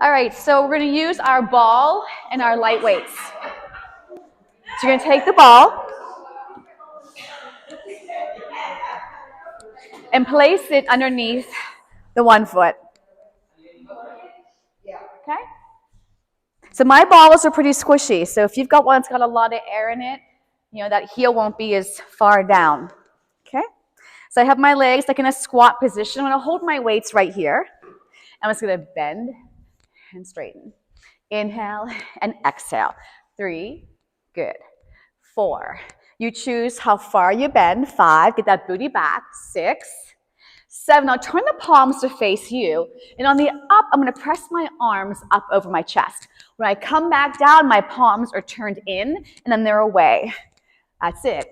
All right, so we're going to use our ball and our light weights. So you're going to take the ball and place it underneath the 1 foot. Okay? So my balls are pretty squishy. So if you've got one that's got a lot of air in it, you know, that heel won't be as far down. Okay? So I have my legs like in a squat position. I'm going to hold my weights right here. I'm just going to bend and straighten. Inhale and exhale. 3, good. 4. You choose how far you bend. 5, get that booty back. 6, 7. Now turn the palms to face you. And on the up, I'm going to press my arms up over my chest. When I come back down, my palms are turned in, and then they're away. That's it.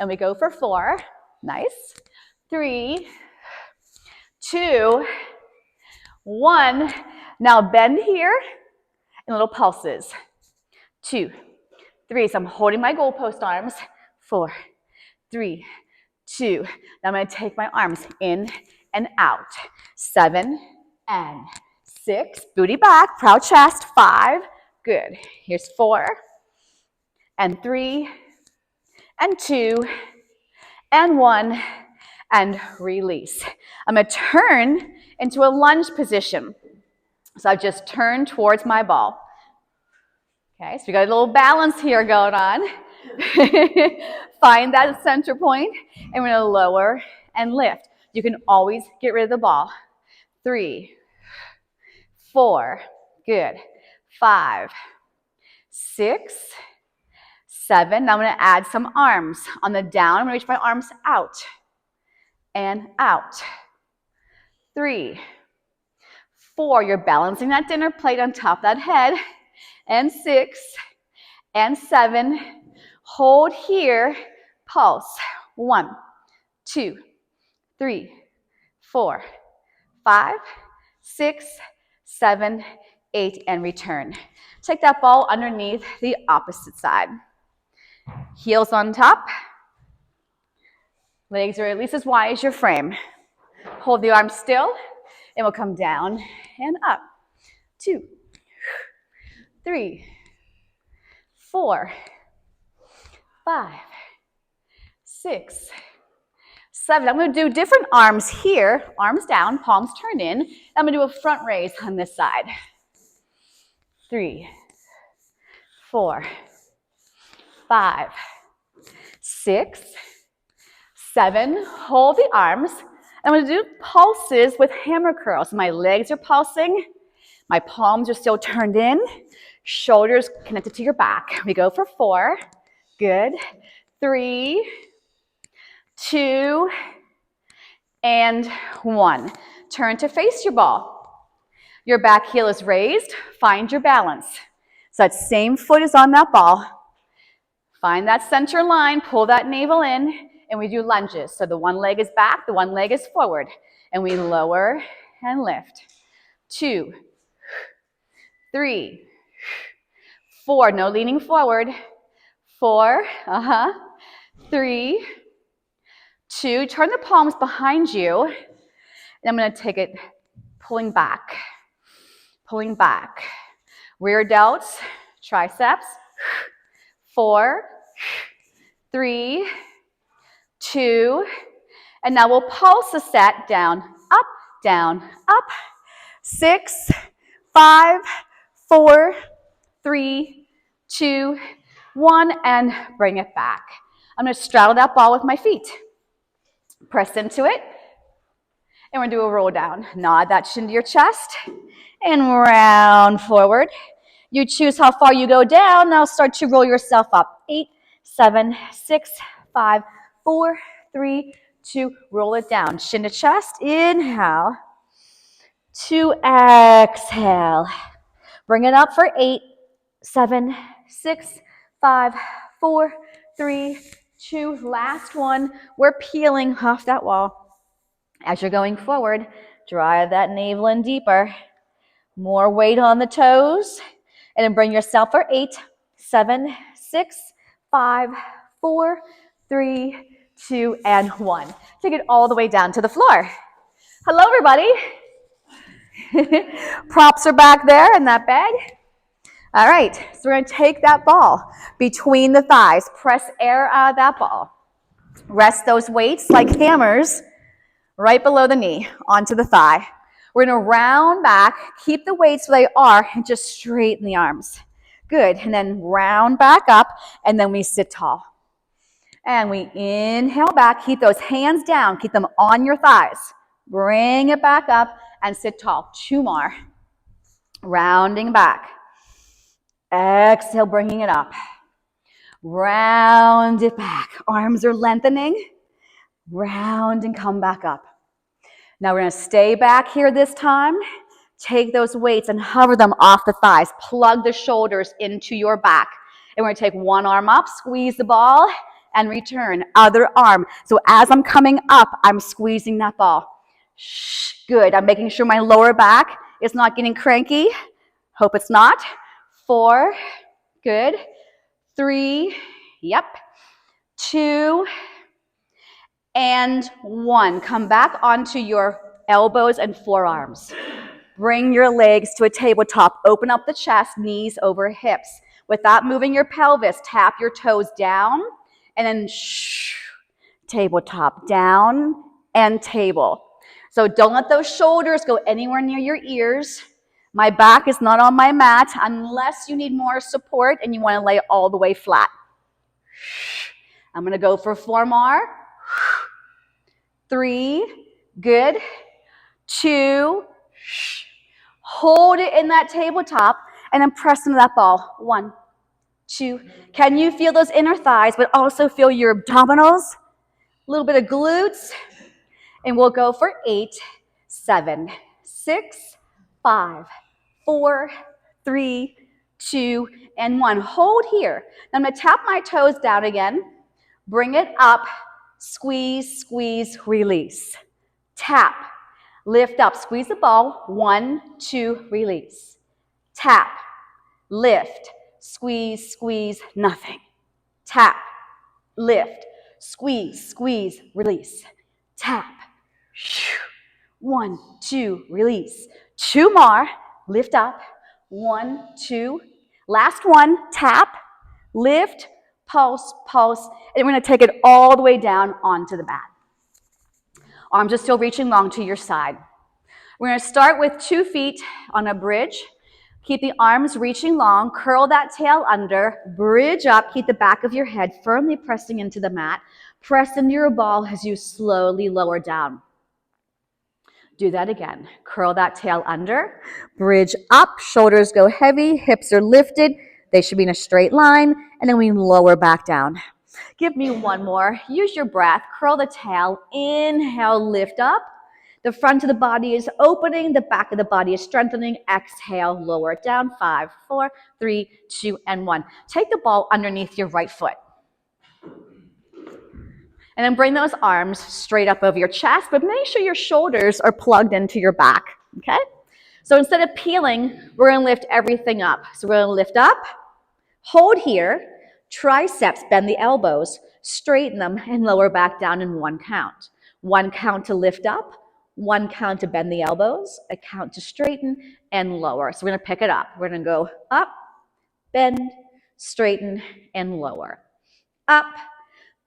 And we go for 4. Nice. 3, 2, 1. Now bend here in little pulses. 2, 3. So I'm holding my goalpost arms. 4, 3, 2. Now I'm going to take my arms in and out. 7 and 6. Booty back, proud chest. 5. Good. Here's 4 and 3 and 2 and 1 and release. I'm going to turn into a lunge position. So I've just turned towards my ball. Okay, so we got a little balance here going on. Find that center point, and we're going to lower and lift. You can always get rid of the ball. 3, 4, good. 5, 6, 7. Now I'm going to add some arms. On the down, I'm going to reach my arms out and out. 3, 4. You're balancing that dinner plate on top of that head. And 6 and 7. Hold here. Pulse. 1, 2, 3, 4, 5, 6, 7, 8, and return. Take that ball underneath the opposite side. Heels on top. Legs are at least as wide as your frame. Hold the arms still, and we'll come down and up. 2, 3, 4, 5, 6, 7. I'm going to do different arms here. Arms down, palms turned in. I'm going to do a front raise on this side. 3, 4, 5, 6, 7. Hold the arms. I'm going to do pulses with hammer curls. My legs are pulsing. My palms are still turned in. Shoulders connected to your back. We go for 4. Good. 3, 2, and 1. Turn to face your ball. Your back heel is raised. Find your balance. So that same foot is on that ball. Find that center line. Pull that navel in. And we do lunges. So the one leg is back. The one leg is forward. And we lower and lift. 2, 3, 4. No leaning forward. 4. 3, 2. Turn the palms behind you. And I'm going to take it pulling back. Pulling back. Rear delts, triceps. 4, 3, 2. And now we'll pulse a set down, up. 6, 5, 4, 3, 2, 1, and bring it back. I'm going to straddle that ball with my feet. Press into it. And we're going to do a roll down. Nod that chin to your chest. And round forward. You choose how far you go down. Now start to roll yourself up. 8, 7, 6, 5, 4, 3, 2. Roll it down. Chin to chest. Inhale. 2, exhale. Bring it up for 8, 7, 6, 5, 4, 3, 2. Last one. We're peeling off that wall. As you're going forward, drive that navel in deeper. More weight on the toes. And then bring yourself for 8, 7, 6, 5, 4, 3, 2, and 1. Take it all the way down to the floor. Hello, everybody. Props are back there in that bag. All right, so we're going to take that ball between the thighs. Press air out of that ball. Rest those weights like hammers right below the knee onto the thigh. We're going to round back, keep the weights where they are, and just straighten the arms. Good, and then round back up, and then we sit tall. And we inhale back, keep those hands down, keep them on your thighs. Bring it back up and sit tall. 2 more. Rounding back. Exhale, bringing it up. Round it back. Arms are lengthening. Round and come back up. Now we're going to stay back here this time. Take those weights and hover them off the thighs. Plug the shoulders into your back. And we're going to take one arm up, squeeze the ball, and return. Other arm. So as I'm coming up, I'm squeezing that ball. Shh, good. I'm making sure my lower back is not getting cranky. Hope it's not. 4, good. 3, yep. 2, and 1. Come back onto your elbows and forearms. Bring your legs to a tabletop. Open up the chest, knees over hips. Without moving your pelvis, tap your toes down, and then tabletop, down, and table. So don't let those shoulders go anywhere near your ears. My back is not on my mat unless you need more support and you want to lay all the way flat. I'm going to go for 4 more. 3, good. 2, hold it in that tabletop and then press into that ball. 1, 2. Can you feel those inner thighs, but also feel your abdominals? A little bit of glutes. And we'll go for 8, 7, 6, 5, 4, 3, 2, and 1. Hold here. Now I'm going to tap my toes down again. Bring it up. Squeeze, squeeze, release. Tap. Lift up. Squeeze the ball. 1, 2, release. Tap. Lift. Squeeze, squeeze, nothing. Tap. Lift. Squeeze, squeeze, release. Tap. 1, 2, release. 2 more. Lift up. 1, 2. Last one. Tap. Lift. Pulse, pulse. And we're going to take it all the way down onto the mat. Arms are still reaching long to your side. We're going to start with 2 feet on a bridge. Keep the arms reaching long. Curl that tail under. Bridge up. Keep the back of your head firmly pressing into the mat. Press into your ball as you slowly lower down. Do that again. Curl that tail under. Bridge up. Shoulders go heavy. Hips are lifted. They should be in a straight line. And then we lower back down. Give me 1 more. Use your breath. Curl the tail. Inhale, lift up. The front of the body is opening. The back of the body is strengthening. Exhale, lower it down. 5, 4, 3, 2, and 1. Take the ball underneath your right foot. And then bring those arms straight up over your chest, but make sure your shoulders are plugged into your back, okay? So instead of peeling, we're going to lift everything up. So we're going to lift up, hold here, triceps, bend the elbows, straighten them, and lower back down in 1 count. 1 count to lift up, 1 count to bend the elbows, a count to straighten, and lower. So we're going to pick it up. We're going to go up, bend, straighten, and lower. Up,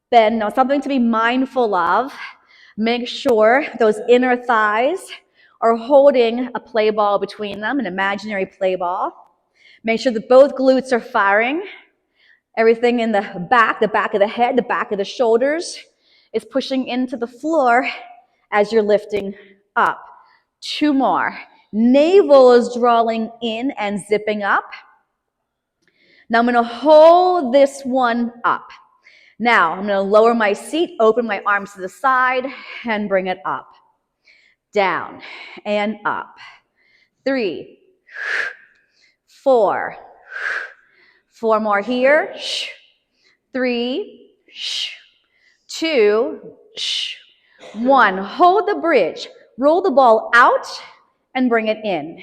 bend. Now something to be mindful of. Make sure those inner thighs are holding a play ball between them, an imaginary play ball. Make sure that both glutes are firing. Everything in the back of the head, the back of the shoulders is pushing into the floor as you're lifting up. 2 more. Navel is drawing in and zipping up. Now I'm going to hold this one up. Now I'm going to lower my seat, open my arms to the side, and bring it up. Down and up. 3, 4. 4 more here. 3, 2, 1. Hold the bridge. Roll the ball out and bring it in.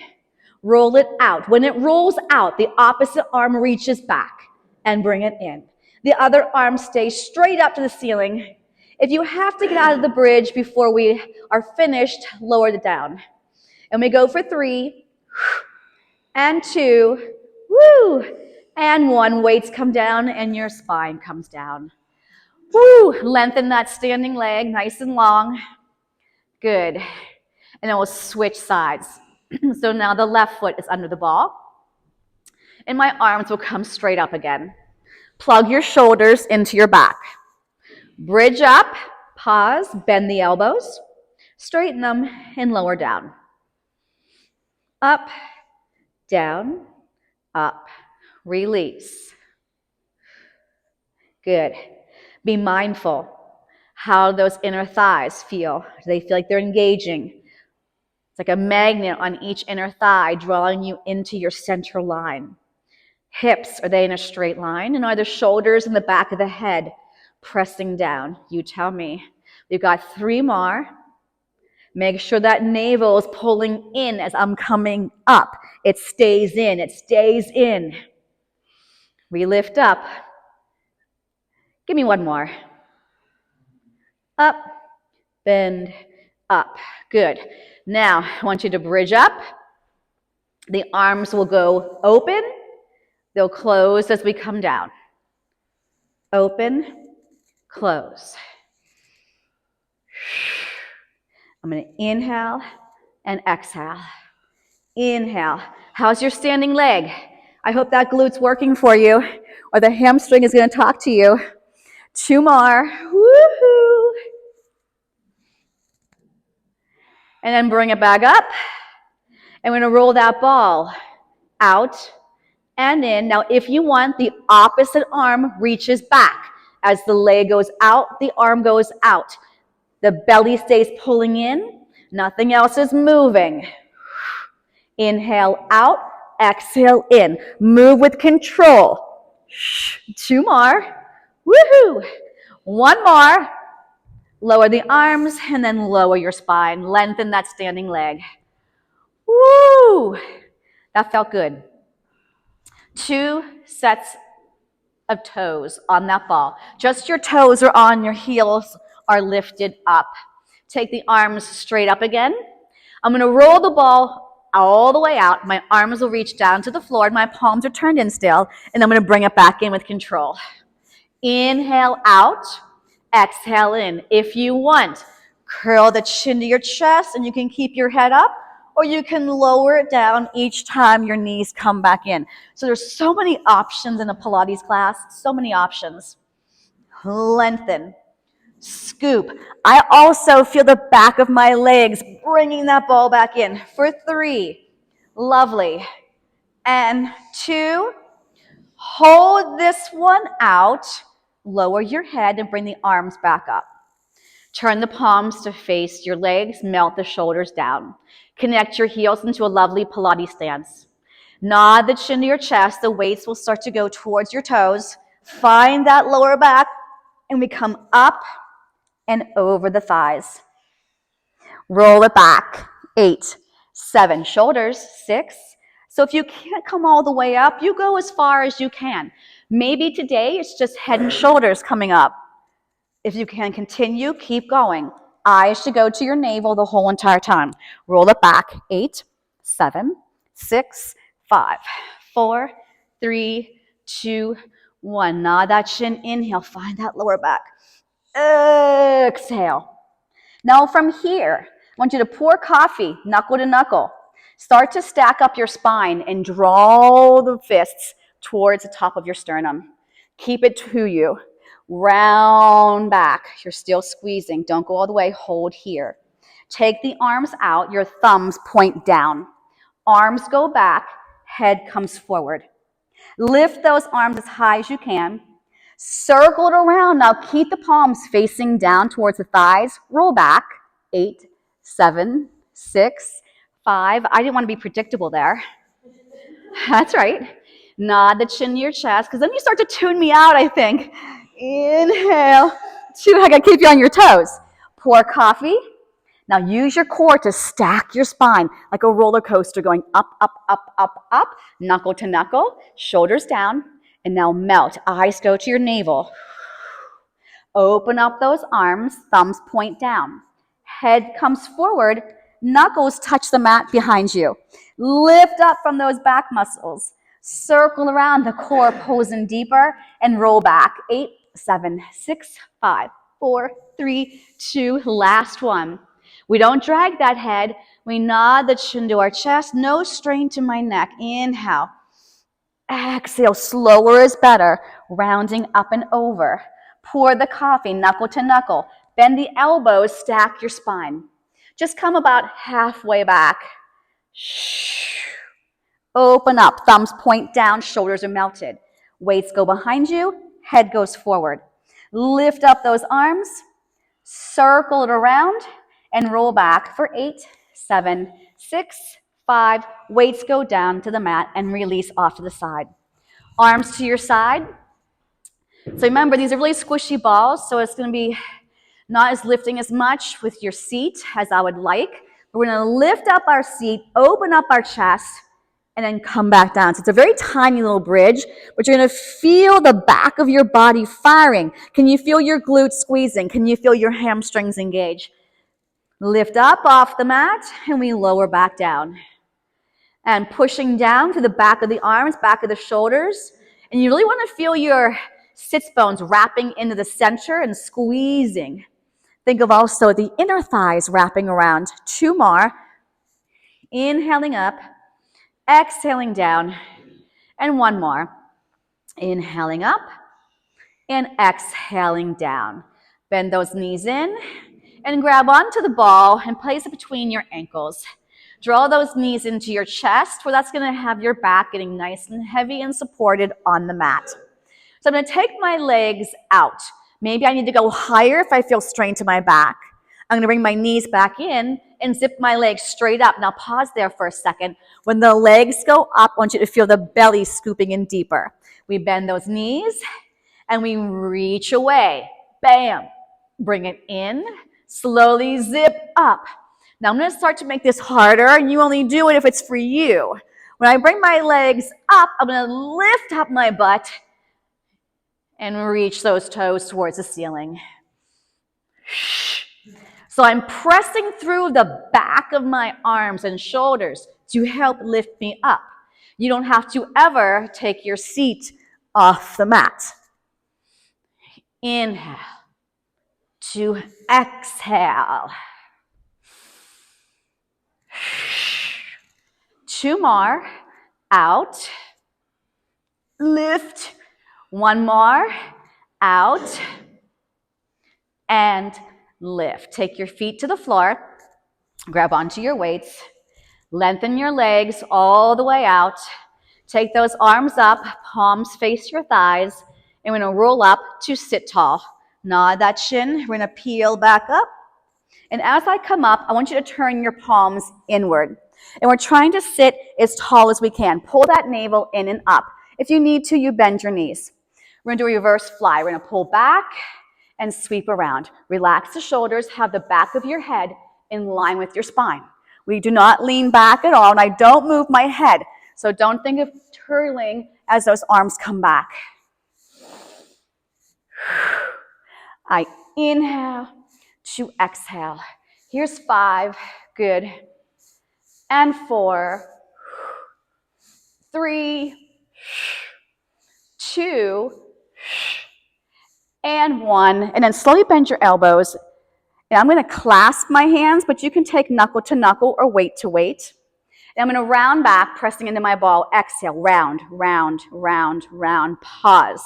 Roll it out. When it rolls out, the opposite arm reaches back and bring it in. The other arm stays straight up to the ceiling. If you have to get out of the bridge before we are finished, lower it down. And we go for 3, and 2, woo, and 1. Weights come down and your spine comes down. Woo, lengthen that standing leg nice and long. Good. And then we'll switch sides. So now the left foot is under the ball. And my arms will come straight up again. Plug your shoulders into your back. Bridge up, pause, bend the elbows, straighten them, and lower down. Up, down, up, release. Good. Be mindful how those inner thighs feel. Do they feel like they're engaging? It's like a magnet on each inner thigh drawing you into your center line. Hips, are they in a straight line? And are the shoulders and the back of the head pressing down? You tell me. We've got 3 more. Make sure that navel is pulling in as I'm coming up. It stays in. It stays in. We lift up. Give me 1 more. Up, bend, up. Good. Now, I want you to bridge up. The arms will go open. They'll close as we come down. Open, close. I'm going to inhale and exhale. Inhale. How's your standing leg? I hope that glute's working for you, or the hamstring is going to talk to you. 2 more. Woohoo! And then bring it back up. And we're going to roll that ball out and in. Now, if you want, the opposite arm reaches back. As the leg goes out, the arm goes out. The belly stays pulling in. Nothing else is moving. Inhale out, exhale in. Move with control. 2 more. Woohoo! 1 more. Lower the arms and then lower your spine. Lengthen that standing leg. Woo! That felt good. 2 sets of toes on that ball. Just your toes are on, your heels are lifted up. Take the arms straight up again. I'm going to roll the ball all the way out. My arms will reach down to the floor. My palms are turned in still. And I'm going to bring it back in with control. Inhale out. Exhale in. If you want, curl the chin to your chest and you can keep your head up, or you can lower it down each time your knees come back in. So there's so many options in a Pilates class, so many options. Lengthen, scoop. I also feel the back of my legs bringing that ball back in for 3. Lovely. And 2, hold this one out. Lower your head and bring the arms back up. Turn the palms to face your legs, melt the shoulders down. Connect your heels into a lovely Pilates stance. Nod the chin to your chest. The weights will start to go towards your toes. Find that lower back, and we come up and over the thighs. Roll it back. 8, 7, shoulders, 6. So if you can't come all the way up, you go as far as you can. Maybe today it's just head and shoulders coming up. If you can continue, keep going. Eyes should go to your navel the whole entire time. Roll it back. 8, 7, 6, 5, 4, 3, 2, 1. Nod that chin. Inhale. Find that lower back. Exhale. Now from here, I want you to pour coffee, knuckle to knuckle. Start to stack up your spine and draw the fists towards the top of your sternum. Keep it to you. Round back. You're still squeezing. Don't go all the way. Hold here. Take the arms out. Your thumbs point down. Arms go back. Head comes forward. Lift those arms as high as you can. Circle it around. Now keep the palms facing down towards the thighs. Roll back. 8, 7, 6, 5. I didn't want to be predictable there. That's right. Nod the chin to your chest, because then you start to tune me out, I think. Inhale. 2, I gotta keep you on your toes. Pour coffee. Now use your core to stack your spine like a roller coaster going up, up, up, up, up, knuckle to knuckle, shoulders down, and now melt. Eyes go to your navel. Open up those arms, thumbs point down. Head comes forward, Knuckles touch the mat behind you. Lift up from those back muscles. Circle around the core, pulls in deeper, and roll back. 8, 7, 6, 5, 4, 3, 2, last one. We don't drag that head. We nod the chin to our chest. No strain to my neck. Inhale. Exhale. Slower is better. Rounding up and over. Pour the coffee, knuckle to knuckle. Bend the elbows, stack your spine. Just come about halfway back. Open up, thumbs point down, shoulders are melted. Weights go behind you, head goes forward. Lift up those arms, circle it around, and roll back for 8, 7, 6, 5. Weights go down to the mat and release off to the side. Arms to your side. So remember, these are really squishy balls, so it's going to be not as lifting as much with your seat as I would like. But we're going to lift up our seat, open up our chest, and then come back down. So it's a very tiny little bridge, but you're going to feel the back of your body firing. Can you feel your glutes squeezing? Can you feel your hamstrings engage? Lift up off the mat, and we lower back down. And pushing down to the back of the arms, back of the shoulders. And you really want to feel your sits bones wrapping into the center and squeezing. Think of also the inner thighs wrapping around. 2 more. Inhaling up. Exhaling down, and 1 more. Inhaling up, and exhaling down. Bend those knees in, and grab onto the ball and place it between your ankles. Draw those knees into your chest, where that's going to have your back getting nice and heavy and supported on the mat. So I'm going to take my legs out. Maybe I need to go higher if I feel strain to my back. I'm going to bring my knees back in and zip my legs straight up. Now pause there for a second. When the legs go up, I want you to feel the belly scooping in deeper. We bend those knees and we reach away. Bam. Bring it in. Slowly zip up. Now I'm going to start to make this harder, and you only do it if it's for you. When I bring my legs up, I'm going to lift up my butt and reach those toes towards the ceiling. So I'm pressing through the back of my arms and shoulders to help lift me up. You don't have to ever take your seat off the mat. Inhale to exhale. 2 more. Out. Lift. 1 more. Out. And lift. Take your feet to the floor. Grab onto your weights. Lengthen your legs all the way out. Take those arms up. Palms face your thighs. And we're going to roll up to sit tall. Nod that chin. We're going to peel back up. And as I come up, I want you to turn your palms inward. And we're trying to sit as tall as we can. Pull that navel in and up. If you need to, you bend your knees. We're going to do a reverse fly. We're going to pull back and sweep around. Relax the shoulders. Have the back of your head in line with your spine. We do not lean back at all, and I don't move my head. So don't think of twirling as those arms come back. I inhale to exhale. Here's 5. Good. And 4, 3, 2, and 1. And then slowly bend your elbows. And I'm going to clasp my hands, but you can take knuckle to knuckle or weight to weight. And I'm going to round back, pressing into my ball. Exhale, round, round, round, round. Pause.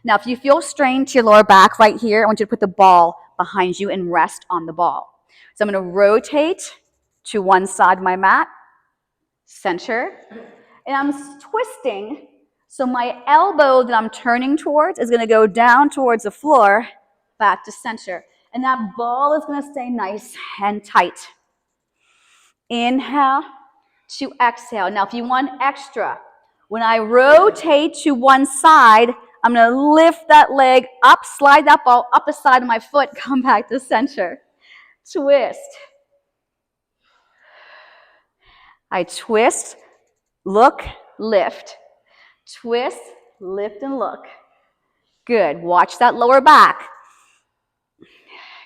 Now, if you feel strain to your lower back right here, I want you to put the ball behind you and rest on the ball. So I'm going to rotate to one side of my mat, center, and I'm twisting. So my elbow that I'm turning towards is going to go down towards the floor, back to center. And that ball is going to stay nice and tight. Inhale to exhale. Now, if you want extra, when I rotate to one side, I'm going to lift that leg up, slide that ball up the side of my foot, come back to center. Twist. I twist, look, lift. Twist, lift, and look. Good. Watch that lower back.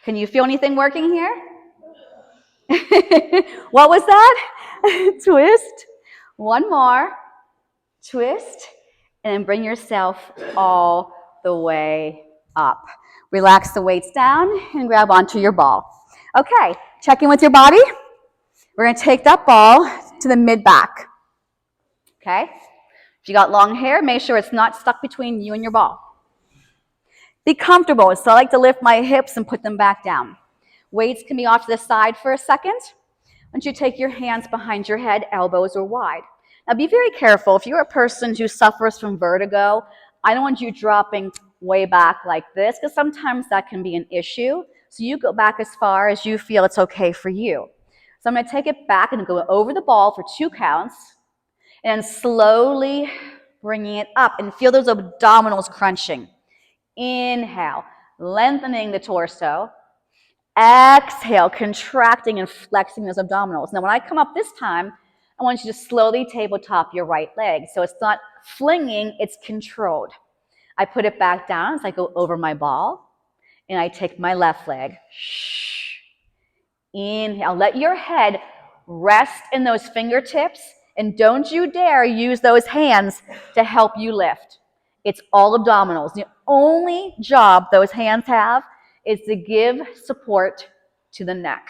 Can you feel anything working here? What was that? Twist. One more. Twist. And then bring yourself all the way up. Relax the weights down and grab onto your ball. Okay, check in with your body. We're going to take that ball to the mid-back. Okay? If you got long hair, make sure it's not stuck between you and your ball. Be comfortable. So I like to lift my hips and put them back down. Weights can be off to the side for a second. Once you take your hands behind your head, elbows are wide. Now be very careful. If you're a person who suffers from vertigo, I don't want you dropping way back like this, because sometimes that can be an issue. So you go back as far as you feel it's okay for you. So I'm going to take it back and go over the ball for 2 counts, and slowly bringing it up, and feel those abdominals crunching. Inhale, lengthening the torso. Exhale, contracting and flexing those abdominals. Now when I come up this time, I want you to slowly tabletop your right leg. So it's not flinging, it's controlled. I put it back down as I go over my ball, and I take my left leg. Inhale, let your head rest in those fingertips, and don't you dare use those hands to help you lift. It's all abdominals. The only job those hands have is to give support to the neck.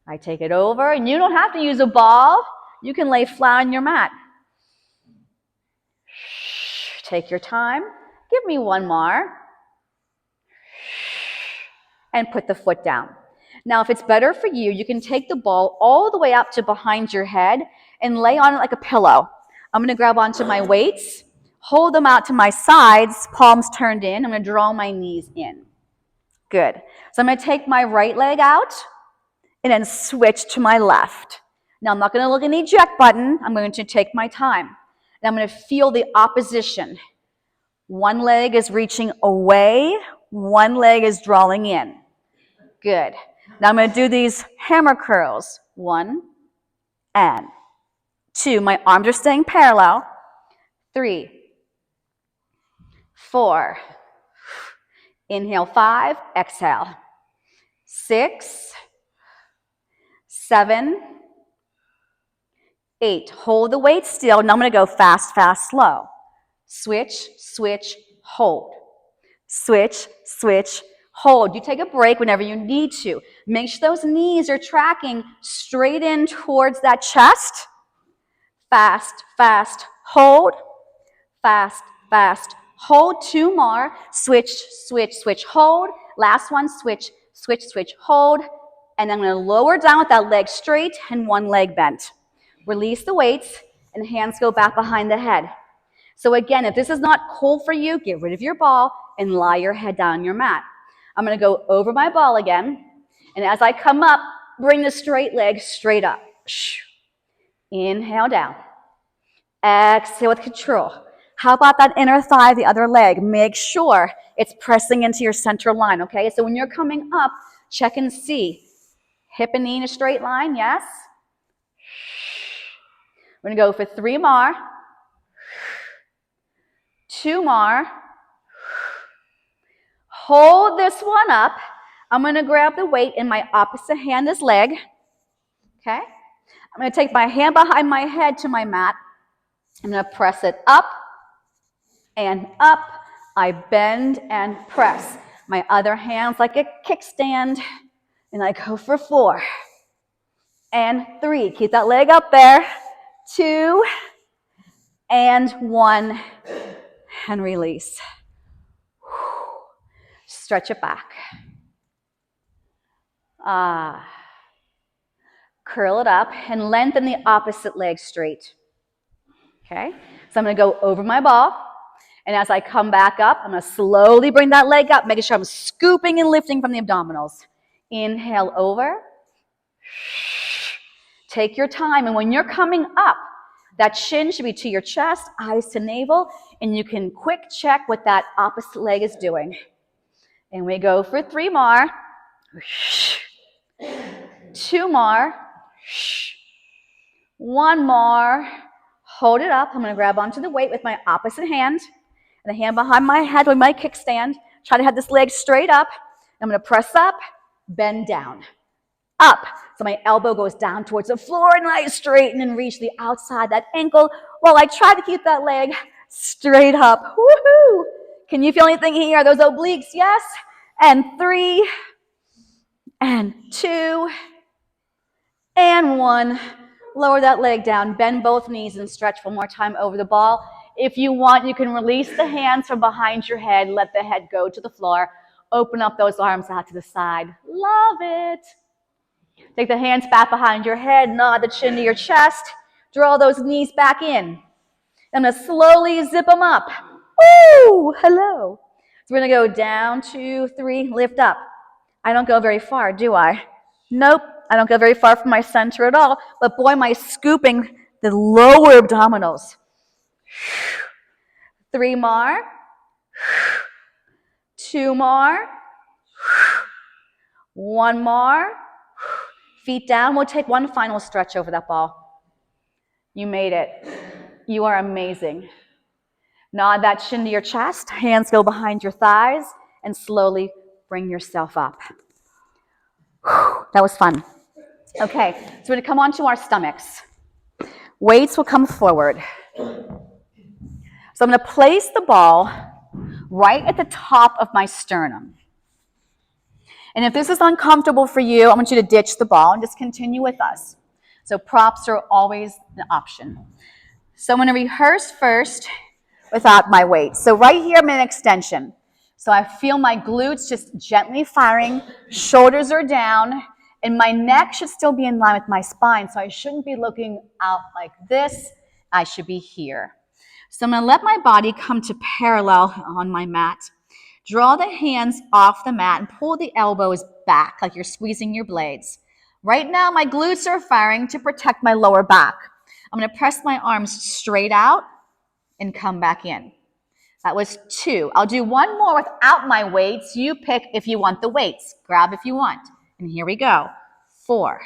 I take it over, and you don't have to use a ball. You can lay flat on your mat. Take your time. Give me one more. And put the foot down. Now, if it's better for you, you can take the ball all the way up to behind your head and lay on it like a pillow. I'm going to grab onto my weights, hold them out to my sides, palms turned in. I'm going to draw my knees in. Good. So I'm going to take my right leg out and then switch to my left. Now, I'm not going to look at the eject button. I'm going to take my time. And I'm going to feel the opposition. One leg is reaching away. One leg is drawing in. Good. Now I'm going to do these hammer curls. 1 and 2. My arms are staying parallel. 3, 4. Inhale, 5. Exhale. 6, 7, 8. Hold the weight still. Now I'm going to go fast, fast, slow. Switch, switch, hold. Switch, switch, hold. You take a break whenever you need to. Make sure those knees are tracking straight in towards that chest. Fast, fast, hold. Fast, fast, hold. 2 more. Switch, switch, switch, hold. Last one, switch, switch, switch, hold. And I'm going to lower down with that leg straight and one leg bent. Release the weights, and hands go back behind the head. So again, if this is not cool for you, get rid of your ball and lie your head down on your mat. I'm going to go over my ball again. And as I come up, bring the straight leg straight up. Inhale down. Exhale with control. How about that inner thigh, the other leg? Make sure it's pressing into your center line, okay? So when you're coming up, check and see. Hip and knee in a straight line, yes? We're going to go for 3 more. 2 more. Hold this one up. I'm going to grab the weight in my opposite hand, this leg. Okay? I'm going to take my hand behind my head to my mat. I'm going to press it up and up. I bend and press. My other hand's like a kickstand. And I go for 4 and 3. Keep that leg up there. 2 and 1. And release. Stretch it back. Curl it up and lengthen the opposite leg straight. Okay? So I'm going to go over my ball. And as I come back up, I'm going to slowly bring that leg up, making sure I'm scooping and lifting from the abdominals. Inhale over. Take your time. And when you're coming up, that chin should be to your chest, eyes to navel, and you can quick check what that opposite leg is doing. And we go for 3 more. 2 more. 1 more. Hold it up. I'm going to grab onto the weight with my opposite hand. And the hand behind my head with my kickstand. Try to have this leg straight up. I'm going to press up, bend down. up. So my elbow goes down towards the floor and I straighten and reach the outside of that ankle while I try to keep that leg straight up. Woohoo! Can you feel anything here? Are those obliques? Yes. And 3, and 2, and 1. Lower that leg down, bend both knees and stretch one more time over the ball. If you want, you can release the hands from behind your head, let the head go to the floor. Open up those arms out to the side. Love it. Take the hands back behind your head, nod the chin to your chest, draw those knees back in. I'm going to slowly zip them up. Woo! Hello. So we're going to go down, 2, 3, lift up. I don't go very far, do I? Nope, I don't go very far from my center at all, but boy, am I scooping the lower abdominals. 3 more. 2 more. 1 more. Feet down. We'll take one final stretch over that ball. You made it. You are amazing. Nod that chin to your chest. Hands go behind your thighs and slowly bring yourself up. That was fun. Okay, so we're going to come onto our stomachs. Weights will come forward. So I'm going to place the ball right at the top of my sternum. And if this is uncomfortable for you, I want you to ditch the ball and just continue with us. So props are always an option. So I'm going to rehearse first without my weight. So right here, I'm in extension. So I feel my glutes just gently firing, shoulders are down, and my neck should still be in line with my spine. So I shouldn't be looking out like this. I should be here. So I'm going to let my body come to parallel on my mat. Draw the hands off the mat and pull the elbows back like you're squeezing your blades. Right now, my glutes are firing to protect my lower back. I'm going to press my arms straight out and come back in. That was 2. I'll do one more without my weights. You pick if you want the weights. Grab if you want. And here we go. 4,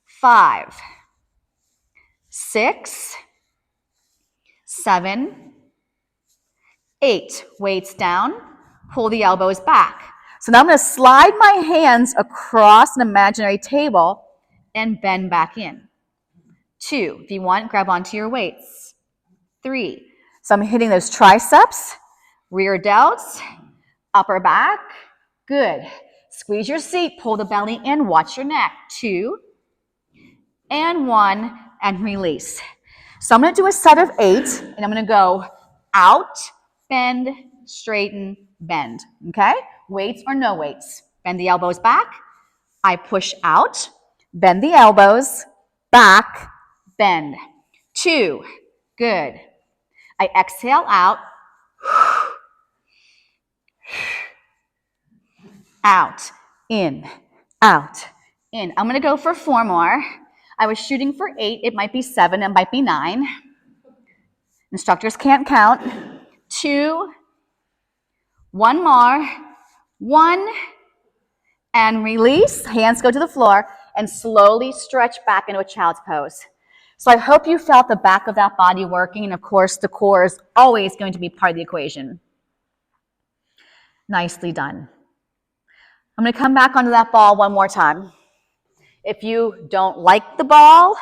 5, 6, 7, 8. Weights down. Pull the elbows back. So now I'm going to slide my hands across an imaginary table and bend back in. 2. If you want, grab onto your weights. 3. So I'm hitting those triceps, rear delts, upper back. Good. Squeeze your seat, pull the belly in, watch your neck. 2, and 1, and release. So I'm going to do a set of 8, and I'm going to go out, bend, straighten, bend. Okay? Weights or no weights. Bend the elbows back. I push out, bend the elbows, back, bend. 2. Good. I exhale out. Out, in, out, in. I'm going to go for 4 more. I was shooting for 8. It might be 7. It might be 9. Instructors can't count. 2. 1 more. 1. And release. Hands go to the floor. And slowly stretch back into a child's pose. So I hope you felt the back of that body working. And of course, the core is always going to be part of the equation. Nicely done. I'm going to come back onto that ball one more time. If you don't like the ball,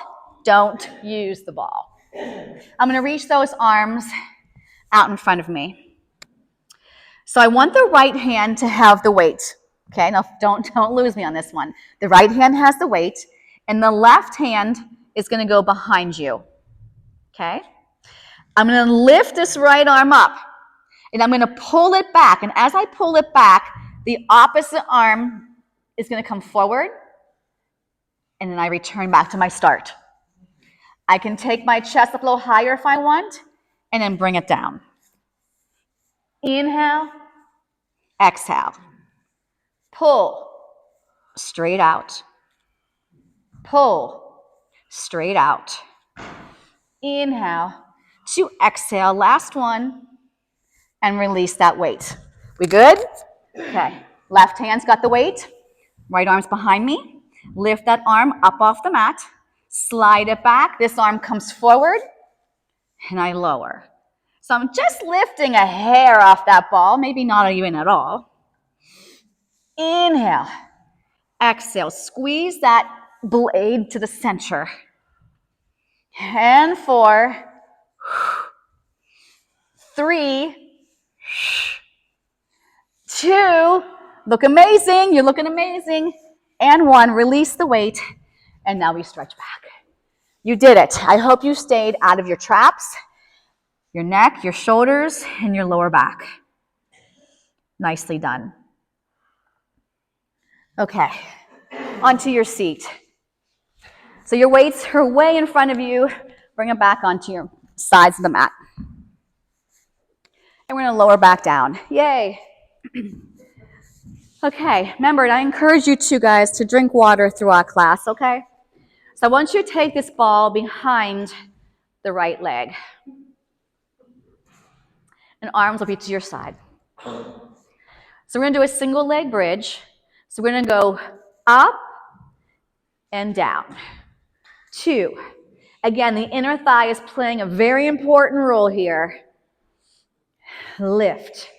don't use the ball. I'm going to reach those arms out in front of me. So I want the right hand to have the weight. Okay, now don't lose me on this one. The right hand has the weight, and the left hand is going to go behind you. Okay? I'm going to lift this right arm up, and I'm going to pull it back. And as I pull it back, the opposite arm is going to come forward, and then I return back to my start. I can take my chest up a little higher if I want, and then bring it down. Inhale, exhale. Pull, straight out. Pull, straight out. Inhale to exhale. Last one, and release that weight. We good? Okay. Left hand's got the weight. Right arm's behind me. Lift that arm up off the mat. Slide it back. This arm comes forward, and I lower. So I'm just lifting a hair off that ball, maybe not even at all. Inhale. Exhale, squeeze that blade to the center. And 4, 3, 2, look amazing, you're looking amazing. And 1, release the weight. And now we stretch back. You did it. I hope you stayed out of your traps, your neck, your shoulders, and your lower back. Nicely done. Okay, onto your seat. So your weights are way in front of you. Bring them back onto your sides of the mat. And we're going to lower back down. Yay. Okay, remember, I encourage you two guys to drink water throughout class, okay? So I want you to take this ball behind the right leg. And arms will be to your side. So we're going to do a single leg bridge. So we're going to go up and down. 2. Again, the inner thigh is playing a very important role here. Lift.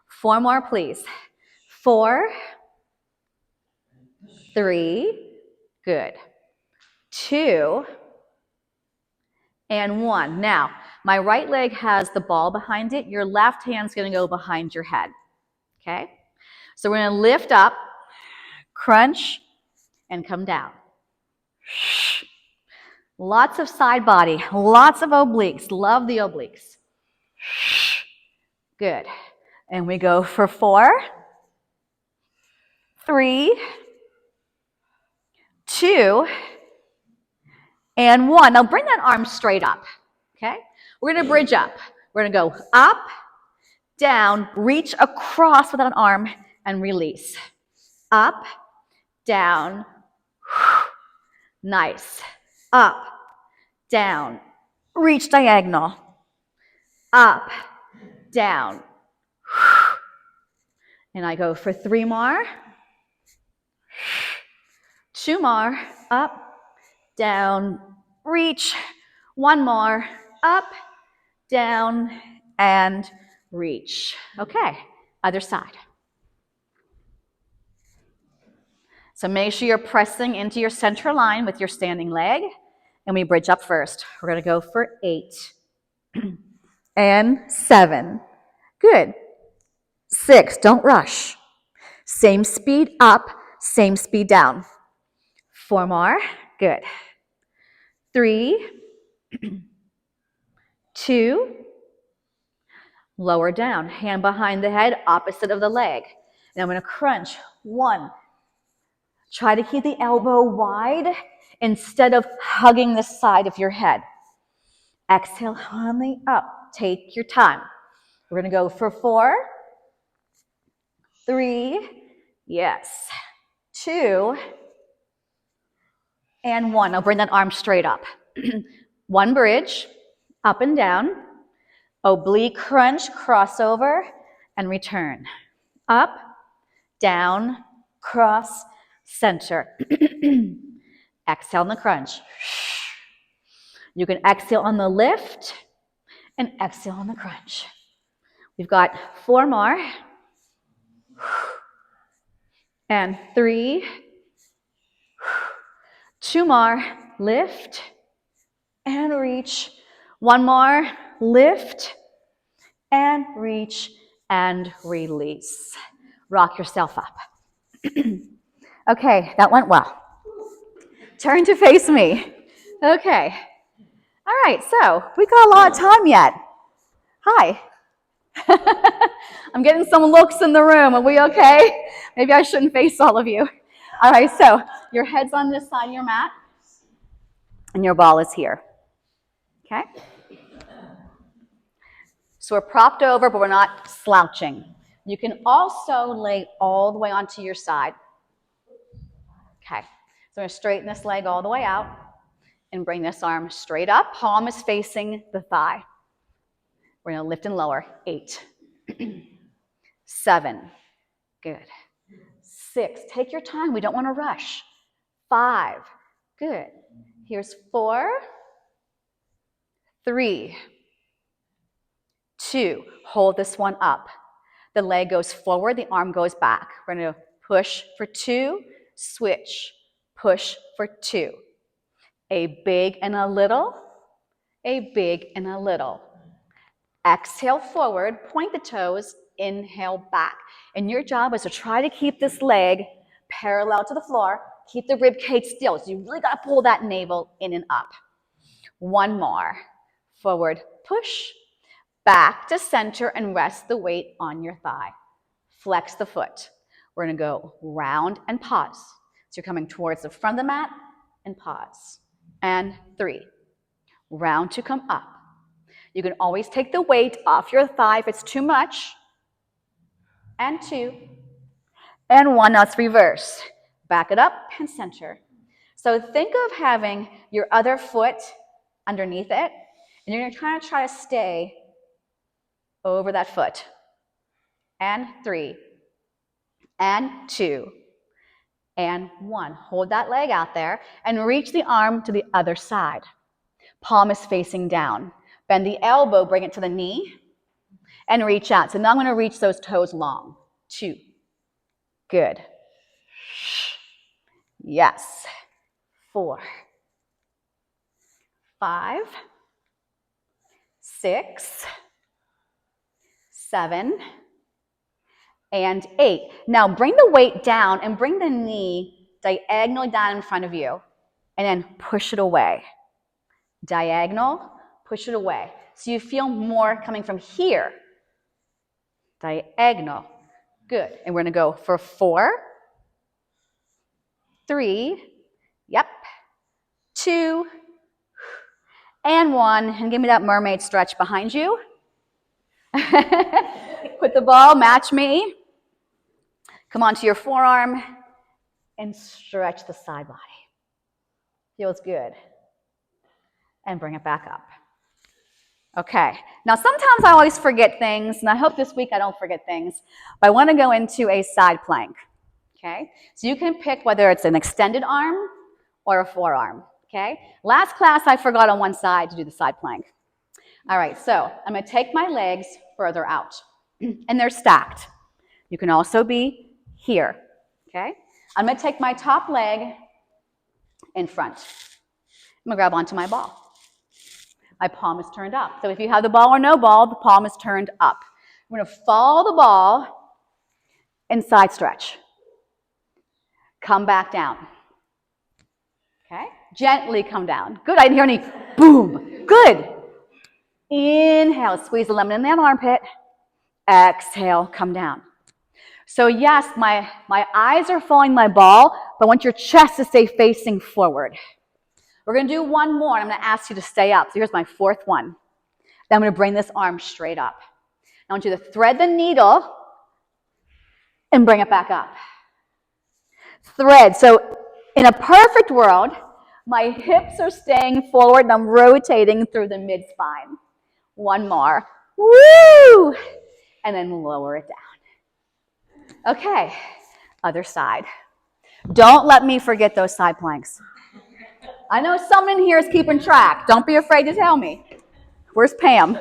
4 more, please. 4, 3, good. 2, and 1. Now, my right leg has the ball behind it. Your left hand's going to go behind your head. Okay? So we're going to lift up, crunch, and come down. Lots of side body, lots of obliques. Love the obliques. Good. And we go for 4, 3, 2, and 1. Now bring that arm straight up, okay? We're going to bridge up. We're going to go up, down, reach across with that arm, and release. Up, down, nice. Up, down, reach diagonal. Up, down. And I go for 3 more. 2 more. Up, down, reach. 1 more. Up, down, and reach. Okay, other side. So make sure you're pressing into your center line with your standing leg. And we bridge up first. We're going to go for 8 and 7. Good. 6, don't rush. Same speed up, same speed down. 4 more. Good. 3, 2, lower down. Hand behind the head, opposite of the leg. And I'm going to crunch. 1. Try to keep the elbow wide instead of hugging the side of your head. Exhale on the up. Take your time. We're going to go for 4, 3, yes, 2, and 1. Now bring that arm straight up. 1 bridge, up and down, oblique crunch, crossover, and return. Up, down, cross, center. Exhale on the crunch. You can exhale on the lift and exhale on the crunch. We've got 4 more. And 3. 2 more. Lift and reach. 1 more. Lift and reach and release. Rock yourself up. Okay, that went well. Turn to face me. Okay. All right, so we got a lot of time yet. Hi. I'm getting some looks in the room. Are we okay? Maybe I shouldn't face all of you. All right, so your head's on this side of your mat, and your ball is here. Okay? So we're propped over, but we're not slouching. You can also lay all the way onto your side. Okay, so I'm going to straighten this leg all the way out and bring this arm straight up. Palm is facing the thigh. We're going to lift and lower. 8. 7. Good. 6. Take your time. We don't want to rush. 5. Good. Here's 4. 3. 2. Hold this one up. The leg goes forward. The arm goes back. We're going to push for 2, switch, push for 2. A big and a little, a big and a little. Exhale forward, point the toes, inhale back. And your job is to try to keep this leg parallel to the floor, keep the rib cage still. So you really got to pull that navel in and up. One more. Forward, push, back to center and rest the weight on your thigh. Flex the foot. We're going to go round and pause. So you're coming towards the front of the mat and pause. And 3. Round to come up. You can always take the weight off your thigh if it's too much. And 2. And 1. Now let's reverse. Back it up and center. So think of having your other foot underneath it, and you're going to try to stay over that foot. And 3. And 2. And 1. Hold that leg out there and reach the arm to the other side. Palm is facing down. Bend the elbow, bring it to the knee, and reach out. So now I'm going to reach those toes long. 2. Good. Yes. 4. 5. 6. 7. And 8. Now bring the weight down and bring the knee diagonally down in front of you, and then push it away. Diagonal, push it away. So you feel more coming from here. Diagonal. Good. And we're going to go for 4, 3, yep, 2, and 1. And give me that mermaid stretch behind you. Put the ball, match me. Come onto your forearm and stretch the side body. Feels good. And bring it back up. Okay, now sometimes I always forget things, and I hope this week I don't forget things, but I want to go into a side plank, okay? So you can pick whether it's an extended arm or a forearm, okay? Last class I forgot on one side to do the side plank. All right, so I'm going to take my legs further out, and they're stacked. You can also be here, okay? I'm going to take my top leg in front. I'm going to grab onto my ball. My palm is turned up. So if you have the ball or no ball, the palm is turned up. I'm going to follow the ball and side stretch. Come back down. Okay? Gently come down. Good. I didn't hear any boom. Good. Inhale. Squeeze the lemon in that armpit. Exhale. Come down. So yes, my eyes are following my ball, but I want your chest to stay facing forward. We're going to do one more, and I'm going to ask you to stay up. So here's my 4th one. Then I'm going to bring this arm straight up. I want you to thread the needle and bring it back up. Thread. So in a perfect world, my hips are staying forward, and I'm rotating through the mid-spine. One more. Woo! And then lower it down. Okay, other side. Don't let me forget those side planks. I know someone in here is keeping track. Don't be afraid to tell me. Where's Pam?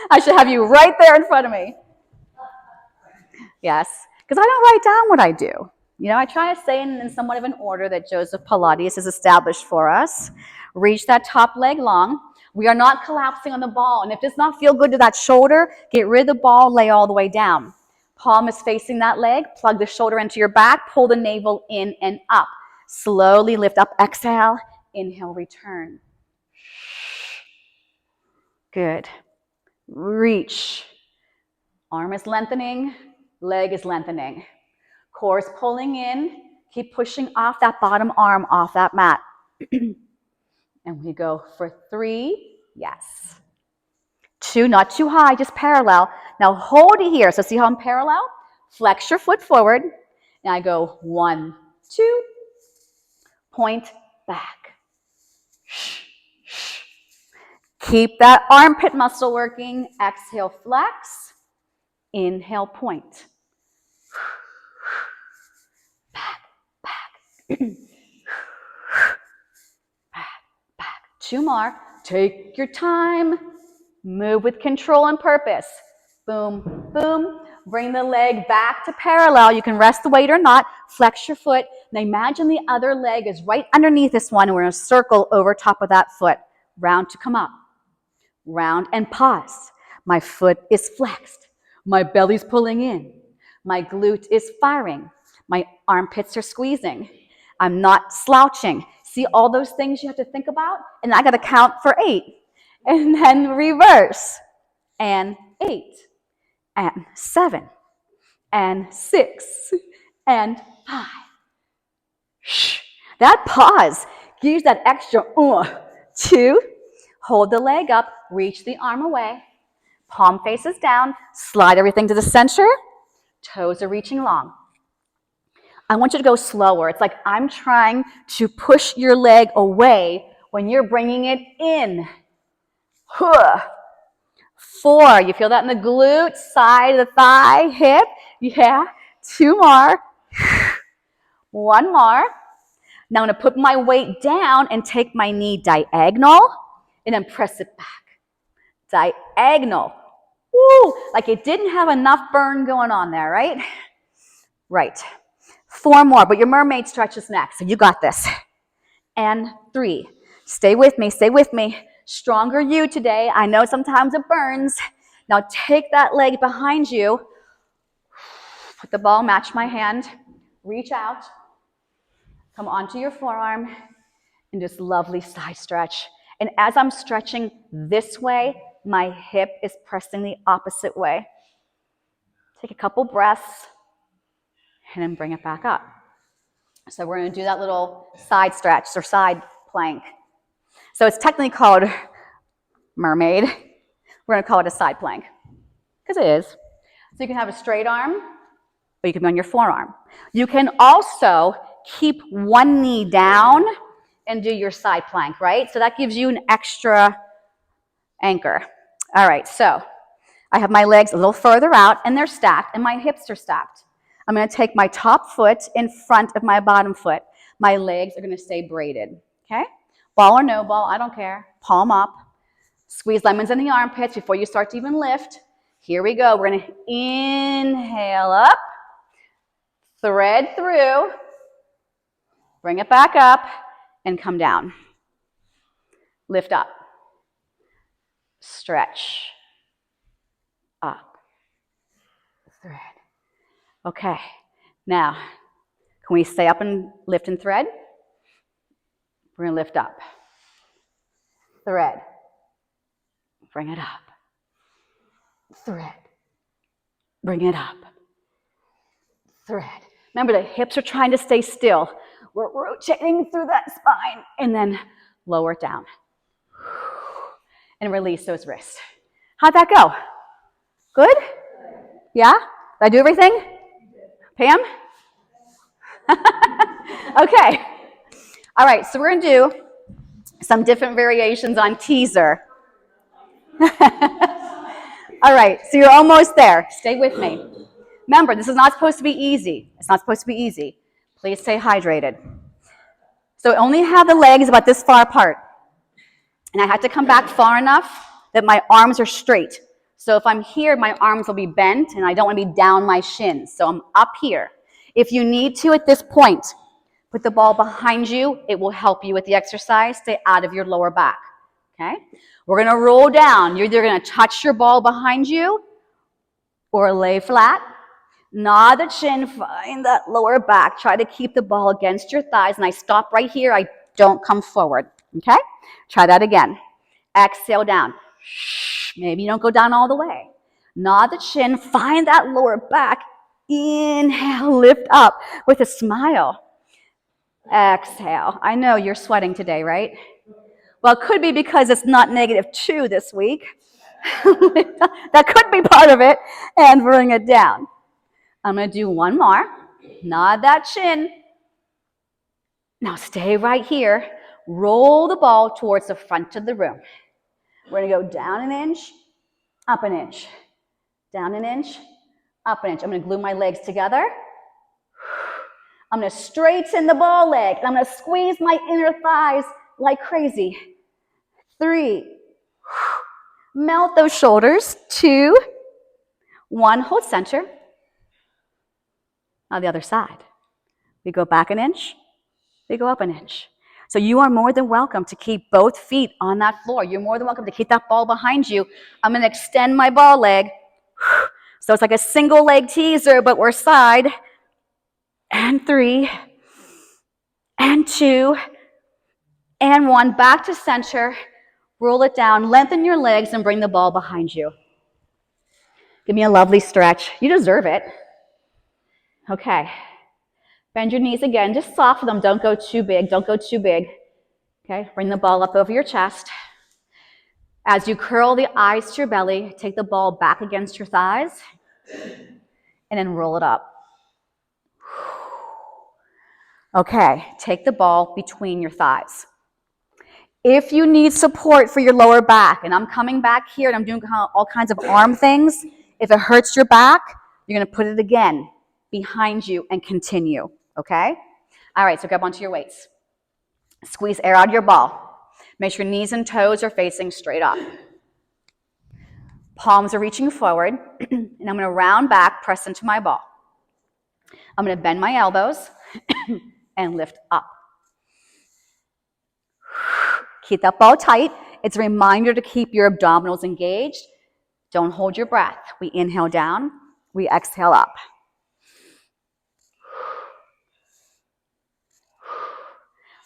I should have you right there in front of me. Yes, because I don't write down what I do. You know, I try to stay in somewhat of an order that Joseph Pilates has established for us. Reach that top leg long. We are not collapsing on the ball. And if it does not feel good to that shoulder, get rid of the ball, lay all the way down. Palm is facing that leg. Plug the shoulder into your back. Pull the navel in and up. Slowly lift up. Exhale. Inhale, return. Good. Reach. Arm is lengthening. Leg is lengthening. Core is pulling in. Keep pushing off that bottom arm off that mat. And we go for 3. Yes. 2, not too high, just parallel. Now hold it here. So see how I'm parallel? Flex your foot forward. And I go 1, 2, point back. Keep that armpit muscle working. Exhale, flex. Inhale, point. Back. Back. 2 more. Take your time. Move with control and purpose. Boom, boom. Bring the leg back to parallel. You can rest the weight or not. Flex your foot. Now imagine the other leg is right underneath this one, and we're going to circle over top of that foot. Round to come up. Round and pause. My foot is flexed. My belly's pulling in. My glute is firing. My armpits are squeezing. I'm not slouching. See all those things you have to think about? And I got to count for 8. And then reverse. And 8. And 7. And 6. And 5. Shh. That pause gives that extra 2. Hold the leg up. Reach the arm away. Palm faces down. Slide everything to the center. Toes are reaching long. I want you to go slower. It's like I'm trying to push your leg away when you're bringing it in. 4. You feel that in the glute, side of the thigh, hip. Yeah. 2 more. 1 more. Now I'm going to put my weight down and take my knee diagonal and then press it back. Diagonal. Woo! Like it didn't have enough burn going on there, right? Right. 4 more, but your mermaid stretch is next, so you got this. And 3. Stay with me, stay with me. Stronger you today. I know sometimes it burns. Now take that leg behind you. Put the ball, match my hand. Reach out. Come onto your forearm. And just lovely side stretch. And as I'm stretching this way, my hip is pressing the opposite way. Take a couple breaths. And then bring it back up. So we're going to do that little side stretch or side plank. So it's technically called mermaid. We're going to call it a side plank because it is. So you can have a straight arm or you can be on your forearm. You can also keep one knee down and do your side plank, right? So that gives you an extra anchor. All right, so I have my legs a little further out and they're stacked and my hips are stacked. I'm going to take my top foot in front of my bottom foot. My legs are going to stay braided, okay? Ball or no ball, I don't care. Palm up. Squeeze lemons in the armpits before you start to even lift. Here we go. We're going to inhale up, thread through, bring it back up, and come down. Lift up. Stretch. Up. Thread. Okay, now, can we stay up and lift and thread? We're going to lift up. Thread. Bring it up. Thread. Bring it up. Thread. Remember, the hips are trying to stay still. We're rotating through that spine, and then lower it down. And release those wrists. How'd that go? Good? Yeah? Did I do everything? Pam? Okay. All right, so we're going to do some different variations on teaser. All right, so you're almost there. Stay with me. Remember, this is not supposed to be easy. It's not supposed to be easy. Please stay hydrated. So I only have the legs about this far apart. And I have to come back far enough that my arms are straight. So if I'm here, my arms will be bent, and I don't want to be down my shins. So I'm up here. If you need to at this point, put the ball behind you. It will help you with the exercise. Stay out of your lower back. Okay? We're going to roll down. You're either going to touch your ball behind you or lay flat. Nod the chin, find that lower back. Try to keep the ball against your thighs. And I stop right here. I don't come forward. Okay? Try that again. Exhale down. Shh, maybe you don't go down all the way. Nod the chin, find that lower back. Inhale, lift up with a smile. Exhale. I know you're sweating today, right? Well, it could be because it's not -2 this week. That could be part of it. And bring it down. I'm going to do one more. Nod that chin. Now stay right here. Roll the ball towards the front of the room. We're going to go down an inch, up an inch. Down an inch, up an inch. I'm going to glue my legs together. I'm going to straighten the ball leg. And I'm going to squeeze my inner thighs like crazy. 3. Melt those shoulders. 2. 1, hold center. Now the other side. We go back an inch, we go up an inch. So you are more than welcome to keep both feet on that floor. You're more than welcome to keep that ball behind you. I'm going to extend my ball leg. So it's like a single leg teaser, but we're side. And 3, and 2, and 1. Back to center. Roll it down. Lengthen your legs and bring the ball behind you. Give me a lovely stretch. You deserve it. Okay. Bend your knees again. Just soften them. Don't go too big. Don't go too big. Okay. Bring the ball up over your chest. As you curl the eyes to your belly, take the ball back against your thighs and then roll it up. Okay. Take the ball between your thighs. If you need support for your lower back, and I'm coming back here and I'm doing all kinds of arm things, if it hurts your back, you're going to put it again behind you and continue, okay? All right, so grab onto your weights. Squeeze air out of your ball. Make sure knees and toes are facing straight up. Palms are reaching forward, and I'm going to round back, press into my ball. I'm going to bend my elbows and lift up. Keep that ball tight. It's a reminder to keep your abdominals engaged. Don't hold your breath. We inhale down. We exhale up.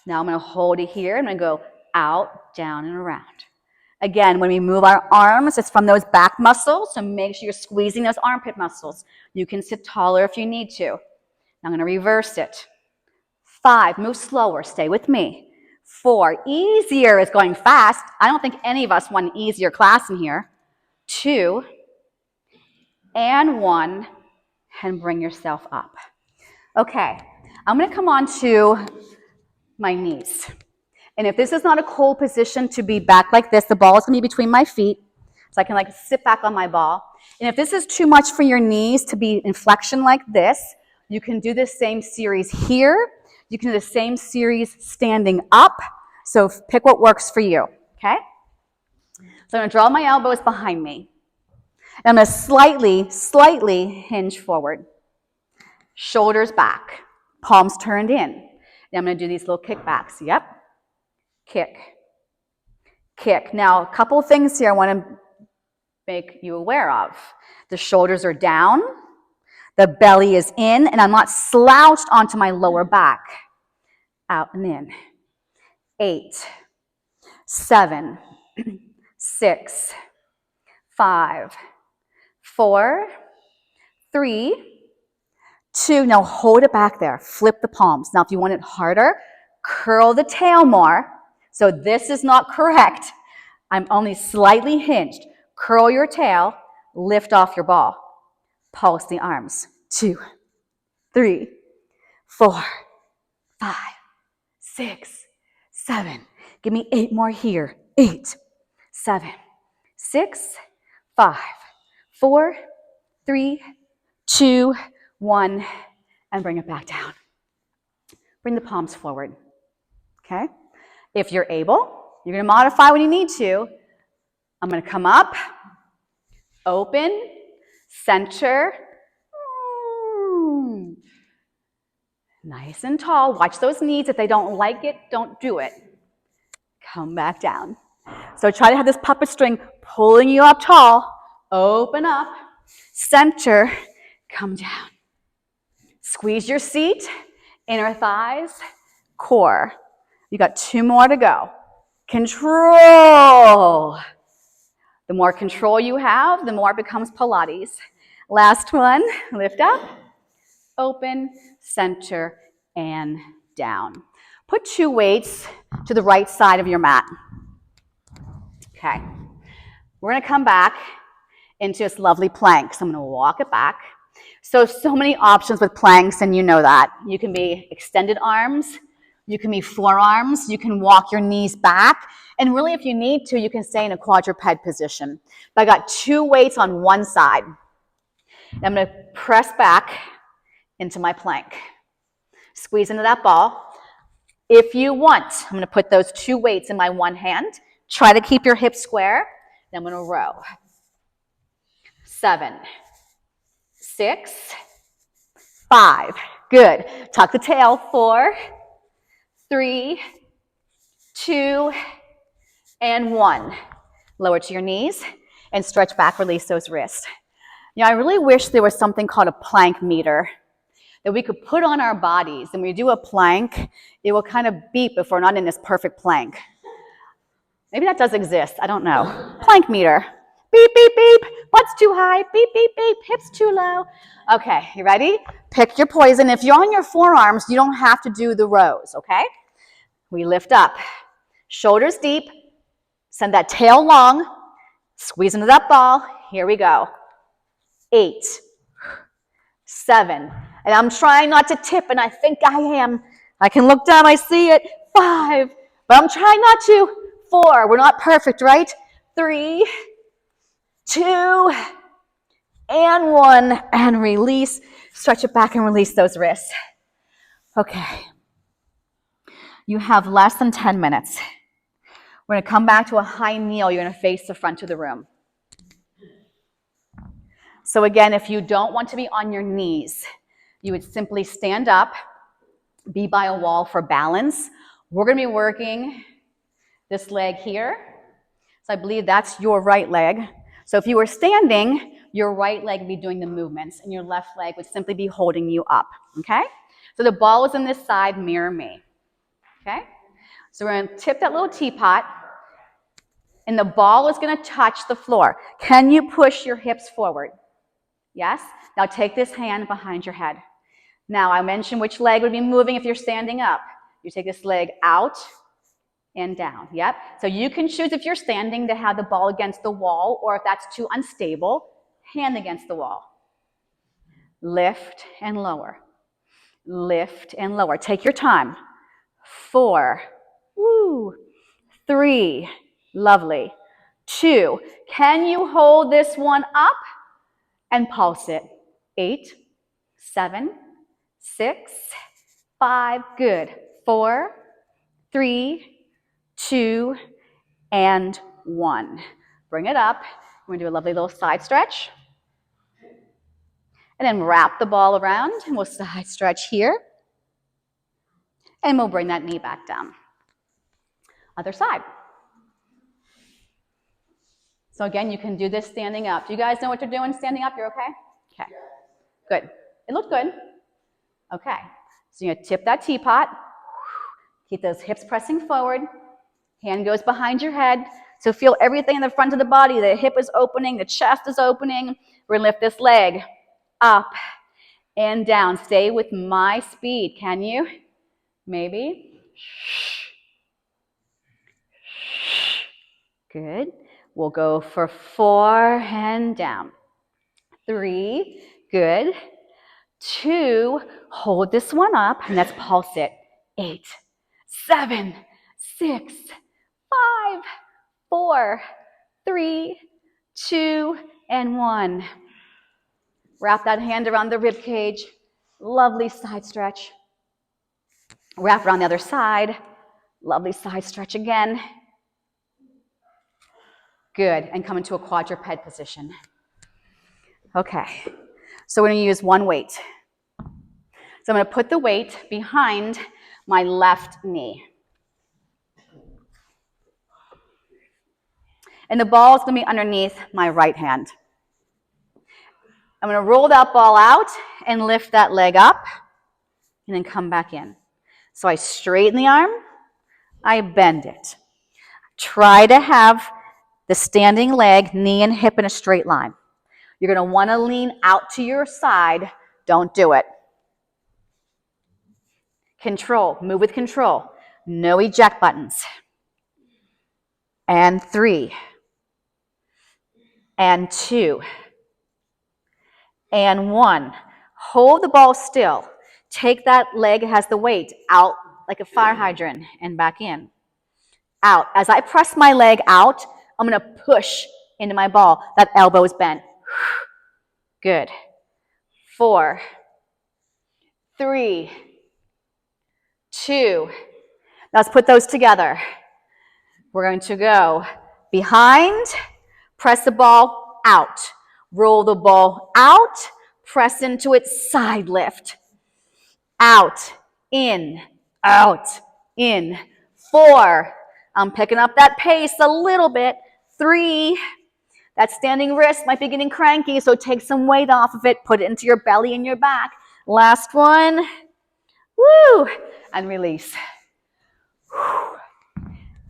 Now I'm going to hold it here. I'm going to go out, down, and around. Again, when we move our arms, it's from those back muscles, so make sure you're squeezing those armpit muscles. You can sit taller if you need to. Now I'm going to reverse it. 5, move slower. Stay with me. 4, easier is going fast. I don't think any of us want an easier class in here. 2, and 1, and bring yourself up. Okay, I'm going to come on to my knees. And if this is not a cool position to be back like this, the ball is going to be between my feet, so I can like sit back on my ball. And if this is too much for your knees to be in flexion like this, you can do the same series here. You can do the same series standing up. So pick what works for you, okay? So I'm going to draw my elbows behind me. And I'm going to slightly hinge forward. Shoulders back. Palms turned in. And I'm going to do these little kickbacks. Yep. Kick. Kick. Now, a couple of things here I want to make you aware of. The shoulders are down. The belly is in, and I'm not slouched onto my lower back. Out and in. 8, 7, 6, 5, 4, 3, 2. Now hold it back there. Flip the palms. Now if you want it harder, curl the tail more. So this is not correct. I'm only slightly hinged. Curl your tail. Lift off your ball. Pulse the arms. 2, 3, 4, 5, 6, 7. Give me 8 more here. 8, 7, 6, 5, 4, 3, 2, 1, and bring it back down. Bring the palms forward. Okay? If you're able, you're going to modify when you need to. I'm going to come up, open, center. Nice and tall. Watch those knees. If they don't like it, don't do it. Come back down. So try to have this puppet string pulling you up tall. Open up, center, come down. Squeeze your seat, inner thighs, core. You got 2 more to go. Control. The more control you have, the more it becomes Pilates. Last one, lift up, open, center, and down. Put 2 weights to the right side of your mat. Okay. We're going to come back into this lovely plank. So I'm going to walk it back. So many options with planks, and you know that. You can be extended arms. You can be forearms. You can walk your knees back. And really, if you need to, you can stay in a quadruped position. But I got 2 weights on one side. And I'm going to press back into my plank. Squeeze into that ball. If you want, I'm going to put those 2 weights in my one hand. Try to keep your hips square. Then I'm going to row. 7, 6, 5. Good. Tuck the tail. 4, 3, 2, and 1. Lower to your knees and stretch back, release those wrists. I really wish there was something called a plank meter that we could put on our bodies. And when we do a plank, it will kind of beep if we're not in this perfect plank. Maybe that does exist. I don't know. Plank meter. Beep, beep, beep. Butt's too high. Beep, beep, beep. Hips too low. Okay, you ready? Pick your poison. If you're on your forearms, you don't have to do the rows, okay? We lift up. Shoulders deep. Send that tail long. Squeeze into that ball. Here we go. 8, 7. And I'm trying not to tip, and I think I am. I can look down. I see it. 5. But I'm trying not to. 4. We're not perfect, right? 3, 2, and 1. And release. Stretch it back and release those wrists. Okay. You have less than 10 minutes. We're going to come back to a high kneel. You're going to face the front of the room. So again, if you don't want to be on your knees, you would simply stand up, be by a wall for balance. We're going to be working this leg here. So I believe that's your right leg. So if you were standing, your right leg would be doing the movements, and your left leg would simply be holding you up, okay? So the ball is on this side, mirror me, okay? So we're going to tip that little teapot, and the ball is going to touch the floor. Can you push your hips forward? Yes? Now take this hand behind your head. Now I mentioned which leg would be moving if you're standing up. You take this leg out and down. Yep. So you can choose if you're standing to have the ball against the wall, or if that's too unstable, hand against the wall. Lift and lower. Lift and lower. Take your time. 4. Woo. 3. Lovely. 2. Can you hold this one up? And pulse it. 8, 7, 6, 5. Good. 4, 3, 2, and 1. Bring it up. We're going to do a lovely little side stretch. And then wrap the ball around, and we'll side stretch here. And we'll bring that knee back down. Other side. So again, you can do this standing up. Do you guys know what you're doing standing up? You're okay? Okay. Good. It looked good. Okay. So you're going to tip that teapot. Keep those hips pressing forward. Hand goes behind your head. So feel everything in the front of the body. The hip is opening. The chest is opening. We're going to lift this leg up and down. Stay with my speed. Can you? Maybe. Good. We'll go for 4 and down. 3, good. 2, hold this one up, and let's pulse it. 8, 7, 6, 5, 4, 3, 2, and 1. Wrap that hand around the rib cage. Lovely side stretch. Wrap around the other side. Lovely side stretch again. Good, and come into a quadruped position. Okay, so we're going to use one weight. So I'm going to put the weight behind my left knee. And the ball is going to be underneath my right hand. I'm going to roll that ball out and lift that leg up, and then come back in. So I straighten the arm, I bend it. Try to have the standing leg, knee and hip in a straight line. You're going to want to lean out to your side. Don't do it. Control. Move with control. No eject buttons. And 3. And 2. And 1. Hold the ball still. Take that leg that has the weight out like a fire hydrant and back in. Out. As I press my leg out, I'm going to push into my ball. That elbow is bent. Good. 4, 3, 2. Now let's put those together. We're going to go behind, press the ball out. Roll the ball out, Press into it, side lift. Out, in, out, in. 4. I'm picking up that pace a little bit. 3. That standing wrist might be getting cranky, so take some weight off of it. Put it into your belly and your back. Last one. Woo! And release.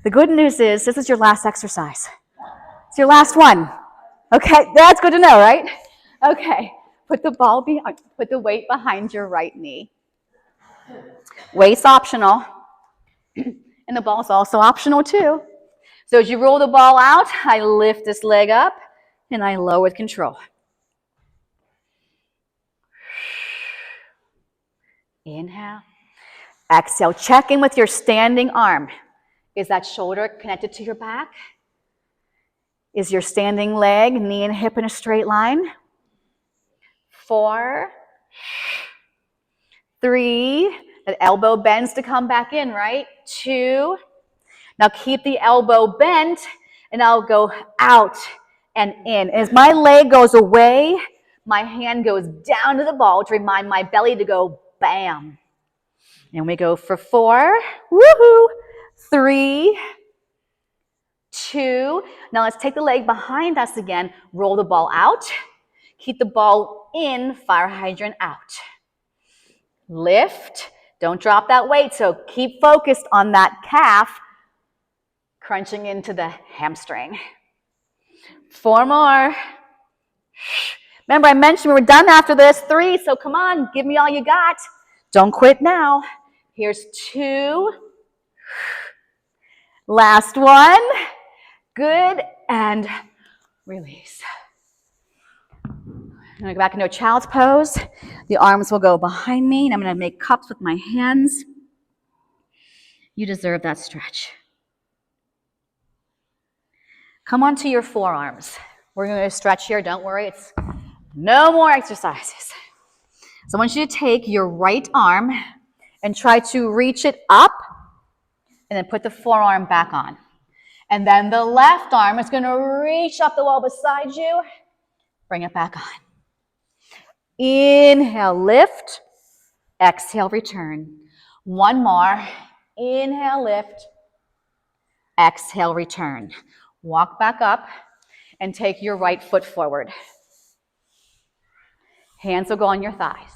The good news is this is your last exercise. It's your last one. Okay, that's good to know, right? Okay, put the weight behind your right knee. Weight's optional, and the ball's also optional too. So as you roll the ball out, I lift this leg up, and I lower with control. Inhale. Exhale. Check in with your standing arm. Is that shoulder connected to your back? Is your standing leg, knee and hip in a straight line? 4, 3, that elbow bends to come back in, right? 2, now keep the elbow bent, and I'll go out and in. As my leg goes away, my hand goes down to the ball to remind my belly to go bam. And we go for 4, woohoo, 3, 2. Now let's take the leg behind us again, roll the ball out, keep the ball in, fire hydrant out. Lift, don't drop that weight, so keep focused on that calf, crunching into the hamstring. 4 more. Remember, I mentioned we were done after this. 3, so come on, give me all you got. Don't quit now. Here's 2. Last one. Good, and release. I'm going to go back into a child's pose. The arms will go behind me, and I'm going to make cups with my hands. You deserve that stretch. Come onto your forearms. We're going to stretch here. Don't worry. It's no more exercises. So I want you to take your right arm and try to reach it up, and then put the forearm back on. And then the left arm is going to reach up the wall beside you. Bring it back on. Inhale, lift. Exhale, return. 1 more. Inhale, lift. Exhale, return. Walk back up and take your right foot forward. Hands will go on your thighs.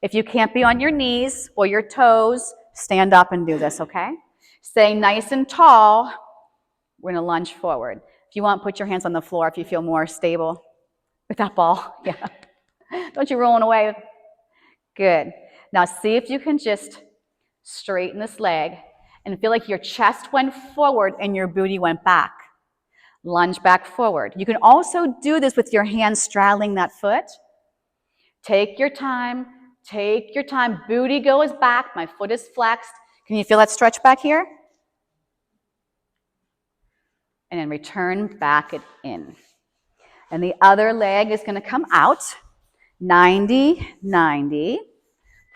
If you can't be on your knees or your toes, stand up and do this, okay? Stay nice and tall. We're going to lunge forward. If you want, put your hands on the floor if you feel more stable with that ball. Yeah. Don't you rolling away. Good. Now see if you can just straighten this leg and feel like your chest went forward and your booty went back. Lunge back forward. You can also do this with your hands straddling that foot. Take your time. Take your time. Booty goes back. My foot is flexed. Can you feel that stretch back here? And then return back it in. And the other leg is going to come out. 90, 90.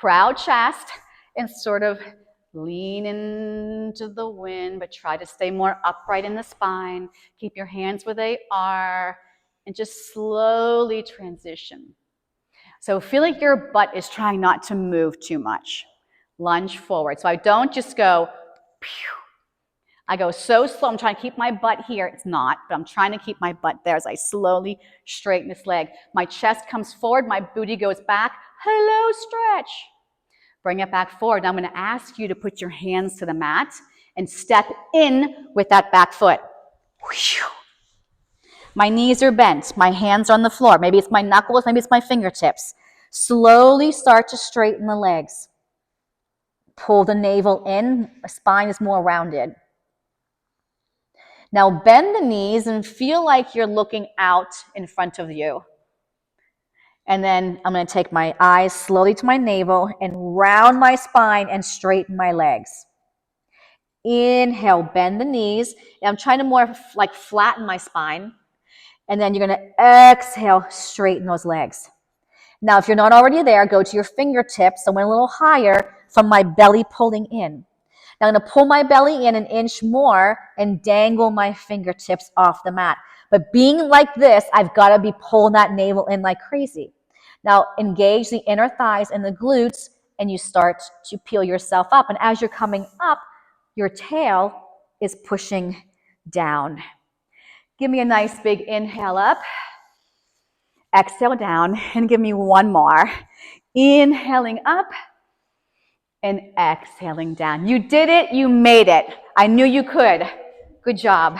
Proud chest, and sort of lean into the wind, but try to stay more upright in the spine. Keep your hands where they are, and just slowly transition. So feel like your butt is trying not to move too much. Lunge forward. So I don't just go, pew. I go so slow. I'm trying to keep my butt here. It's not, but I'm trying to keep my butt there as I slowly straighten this leg. My chest comes forward. My booty goes back. Hello, stretch. Bring it back forward. Now I'm going to ask you to put your hands to the mat and step in with that back foot. My knees are bent. My hands are on the floor. Maybe it's my knuckles. Maybe it's my fingertips. Slowly start to straighten the legs. Pull the navel in. The spine is more rounded. Now bend the knees and feel like you're looking out in front of you. And then I'm going to take my eyes slowly to my navel and round my spine and straighten my legs. Inhale, bend the knees. And I'm trying to more like flatten my spine. And then you're going to exhale, straighten those legs. Now, if you're not already there, go to your fingertips. I went a little higher from my belly pulling in. Now I'm going to pull my belly in an inch more and dangle my fingertips off the mat. But being like this, I've got to be pulling that navel in like crazy. Now engage the inner thighs and the glutes, and you start to peel yourself up. And as you're coming up, your tail is pushing down. Give me a nice big inhale up. Exhale down, and give me one more. Inhaling up and exhaling down. You did it. You made it. I knew you could. Good job.